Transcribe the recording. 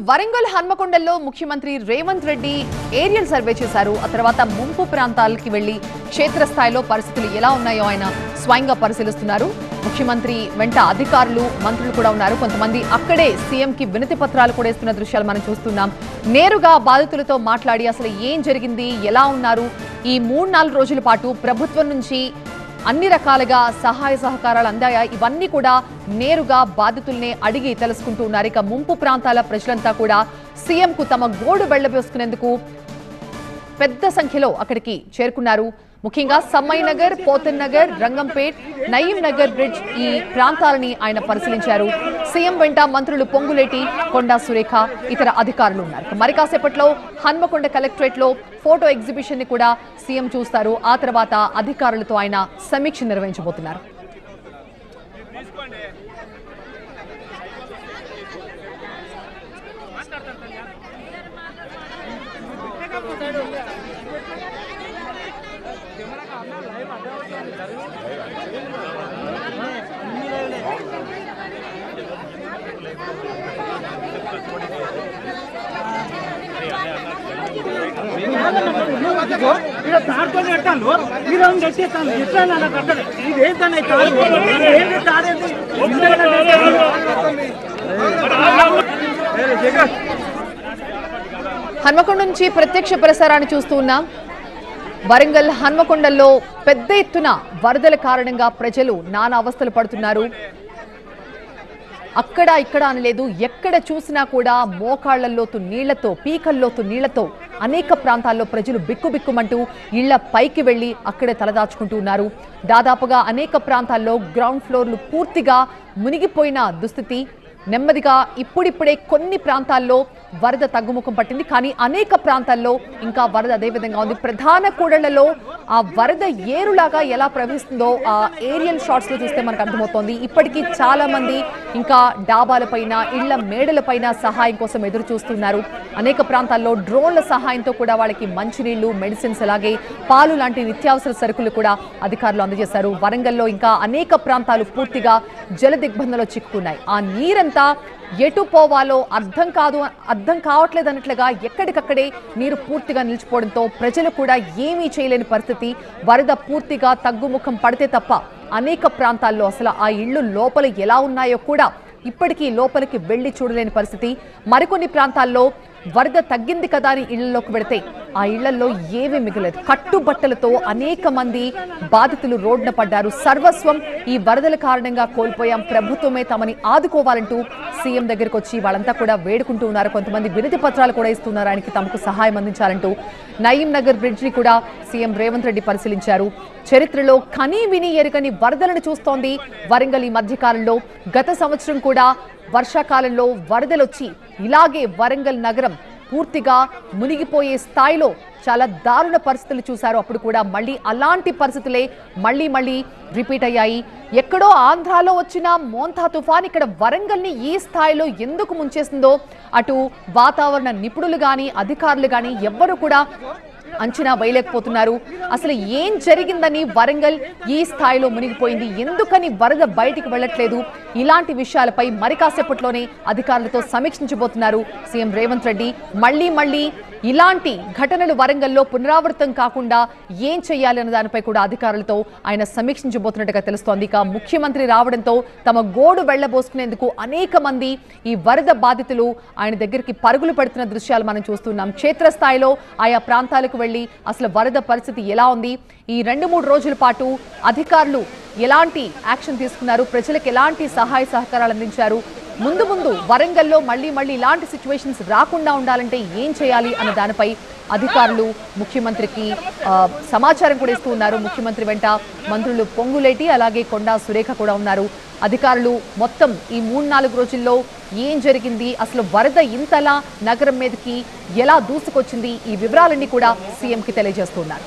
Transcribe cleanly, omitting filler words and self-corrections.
వరంగల్ హన్మకొండలో ముఖ్యమంత్రి Revanth Reddy aerial survey చేశారు. ఆ తర్వాత ముంపు ప్రాంతాలకు వెళ్లి క్షేత్రస్థాయిలో పరిస్థితులు ఎలా ఉన్నాయో ఆయన స్వయంగా పరిశీలిస్తున్నారు. ముఖ్యమంత్రి వెంట అధికారులు, మంత్రులు కూడా ఉన్నారు. కొంతమంది అక్కడే సీఎంకి వినతి పత్రాలు కూడా ఇస్తున్న దృశ్యాలు మనం చూస్తున్నాం. నేరుగా బాధితులతో మాట్లాడి అసలు ఏం జరిగింది, ఎలా ఉన్నారు, ఈ 3-4 రోజుల పాటు ప్రభుత్వం నుంచి అన్ని రకాలుగా సహాయ సహకారాలు అందాయా, ఇవన్నీ కూడా నేరుగా బాధితుల్ని అడిగి తెలుసుకుంటూ ఉన్నారు. ఇక ముంపు ప్రాంతాల ప్రజలంతా కూడా సీఎంకు తమ గోడు వెళ్లబోసుకునేందుకు పెద్ద సంఖ్యలో అక్కడికి చేరుకున్నారు. ముఖ్యంగా సమ్మై నగర్, పోతన్ నగర్, రంగంపేట్, నయీం నగర్ బ్రిడ్జ్ ఈ ప్రాంతాలని ఆయన పరిశీలించారు. సీఎం వెంట మంత్రులు పొంగులేటి, కొండా సురేఖ, ఇతర అధికారులు ఉన్నారు. మరి కాసేపట్లో హన్మకొండ కలెక్టరేట్ లో ఫోటో ఎగ్జిబిషన్ ని కూడా సీఎం చూస్తారు. ఆ తర్వాత అధికారులతో ఆయన సమీక్ష నిర్వహించబోతున్నారు. హన్మకొండ నుంచి ప్రత్యక్ష ప్రసారాన్ని చూస్తూ ఉన్నాం. వరంగల్ హన్మకొండలో పెద్ద ఎత్తున వరదల కారణంగా ప్రజలు నానా అవస్థలు పడుతున్నారు. అక్కడ ఇక్కడ అనలేదు, ఎక్కడ చూసినా కూడా మోకాళ్లలోతు నీళ్లతో, పీకల్లోతు నీళ్లతో అనేక ప్రాంతాల్లో ప్రజలు బిక్కుబిక్కుమంటూ ఇళ్ల పైకి వెళ్లి అక్కడే తలదాచుకుంటూ ఉన్నారు. దాదాపుగా అనేక ప్రాంతాల్లో గ్రౌండ్ ఫ్లోర్లు పూర్తిగా మునిగిపోయిన దుస్థితి. నెమ్మదిగా ఇప్పుడిప్పుడే కొన్ని ప్రాంతాల్లో వరద తగ్గుముఖం పట్టింది, కానీ అనేక ప్రాంతాల్లో ఇంకా వరద అదే విధంగా ఉంది. ప్రధాన కూడళ్లలో ఆ వరద ఏరులాగా ఎలా ప్రవహిస్తుందో ఆ ఏరియల్ షాట్స్ లో చూస్తే మనకు అర్థమవుతోంది. ఇప్పటికీ చాలా మంది ఇంకా డాబాలపైన, ఇళ్ల మేడలపైన సహాయం కోసం ఎదురు చూస్తున్నారు. అనేక ప్రాంతాల్లో డ్రోన్ల సహాయంతో కూడా వాళ్ళకి మంచినీళ్లు, మెడిసిన్స్, అలాగే పాలు లాంటి నిత్యావసర సరుకులు కూడా అధికారులు అందజేశారు. వరంగల్లో ఇంకా అనేక ప్రాంతాలు పూర్తిగా జల దిగ్బంధంలో చిక్కుకున్నాయి. ఆ నీరంతా ఎటు పోవాలో అర్థం కావట్లేదు అన్నట్లుగా ఎక్కడికక్కడే నీరు పూర్తిగా నిలిచిపోవడంతో ప్రజలు కూడా ఏమీ చేయలేని పరిస్థితి. వరద పూర్తిగా తగ్గుముఖం పడితే తప్ప అనేక ప్రాంతాల్లో అసలు ఆ ఇళ్లు లోపల ఎలా ఉన్నాయో కూడా ఇప్పటికీ లోపలికి వెళ్లి చూడలేని పరిస్థితి. మరికొన్ని ప్రాంతాల్లో వరద తగ్గింది కదా అని ఇళ్లలోకి వెడితే ఆ ఇళ్లలో ఏమీ మిగలేదు. కట్టుబట్టలతో అనేక మంది బాధితులు రోడ్డున పడ్డారు. సర్వస్వం ఈ వరదల కారణంగా కోల్పోయాం, ప్రభుత్వమే తమని ఆదుకోవాలంటూ సీఎం దగ్గరికి వచ్చి వాళ్ళంతా కూడా వేడుకుంటూ ఉన్నారు. కొంతమంది వినతి పత్రాలు కూడా ఇస్తున్నారు ఆయనకి తమకు సహాయం అందించాలంటూ. నయీం నగర్ బ్రిడ్జ్ ని కూడా సీఎం రేవంత్ రెడ్డి పరిశీలించారు. చరిత్రలో కనీ విని ఎరుగని వరదలను చూస్తోంది వరంగల్ ఈ మధ్యకాలంలో. గత సంవత్సరం కూడా వర్షాకాలంలో వరదలొచ్చి ఇలాగే వరంగల్ నగరం పూర్తిగా మునిగిపోయే స్థాయిలో చాలా దారుణ పరిస్థితులు చూశారు. అప్పుడు కూడా మళ్ళీ అలాంటి పరిస్థితులే మళ్ళీ రిపీట్ అయ్యాయి. ఎక్కడో ఆంధ్రాలో వచ్చిన మోంతా తుఫాన్ ఇక్కడ వరంగల్ని ఈ స్థాయిలో ఎందుకు ముంచేసిందో అటు వాతావరణ నిపుణులు కానీ, అధికారులు కానీ ఎవ్వరూ కూడా అంచనా వేయలేకపోతున్నారు. అసలు ఏం జరిగిందని వరంగల్ ఈ స్థాయిలో మునిగిపోయింది, ఎందుకని వరద బయటికి వెళ్లట్లేదు, ఇలాంటి విషయాలపై మరి కాసేపట్లోనే అధికారులతో సమీక్షించబోతున్నారు సీఎం రేవంత్ రెడ్డి. మళ్ళీ ఇలాంటి ఘటనలు వరంగల్లో పునరావృతం కాకుండా ఏం చేయాలి అన్న దానిపై కూడా అధికారులతో ఆయన సమీక్షించబోతున్నట్టుగా తెలుస్తోంది. ఇక ముఖ్యమంత్రి రావడంతో తమ గోడు వెళ్లబోసుకునేందుకు అనేక మంది ఈ వరద బాధితులు ఆయన దగ్గరికి పరుగులు పెడుతున్న దృశ్యాలు మనం చూస్తున్నాం. క్షేత్రస్థాయిలో ఆయా ప్రాంతాలకు వెళ్లి అసలు వరద పరిస్థితి ఎలా ఉంది, ఈ 2-3 రోజుల పాటు అధికారులు ఎలాంటి యాక్షన్ తీసుకున్నారు, ప్రజలకు ఎలాంటి సహాయ సహకారాలు అందించారు, ముందు వరంగల్లో మళ్ళీ ఇలాంటి సిచ్యువేషన్స్ రాకుండా ఉండాలంటే ఏం చేయాలి అన్న దానిపై అధికారులు ముఖ్యమంత్రికి సమాచారం కూడా ఇస్తూ ఉన్నారు. ముఖ్యమంత్రి వెంట మంత్రులు పొంగులేటి, అలాగే కొండా సురేఖ కూడా ఉన్నారు. అధికారులు మొత్తం ఈ 3-4 రోజుల్లో ఏం జరిగింది, అసలు వరద ఇంతలా నగరం మీదకి ఎలా దూసుకొచ్చింది, ఈ వివరాలన్నీ కూడా సీఎంకి తెలియజేస్తున్నారు.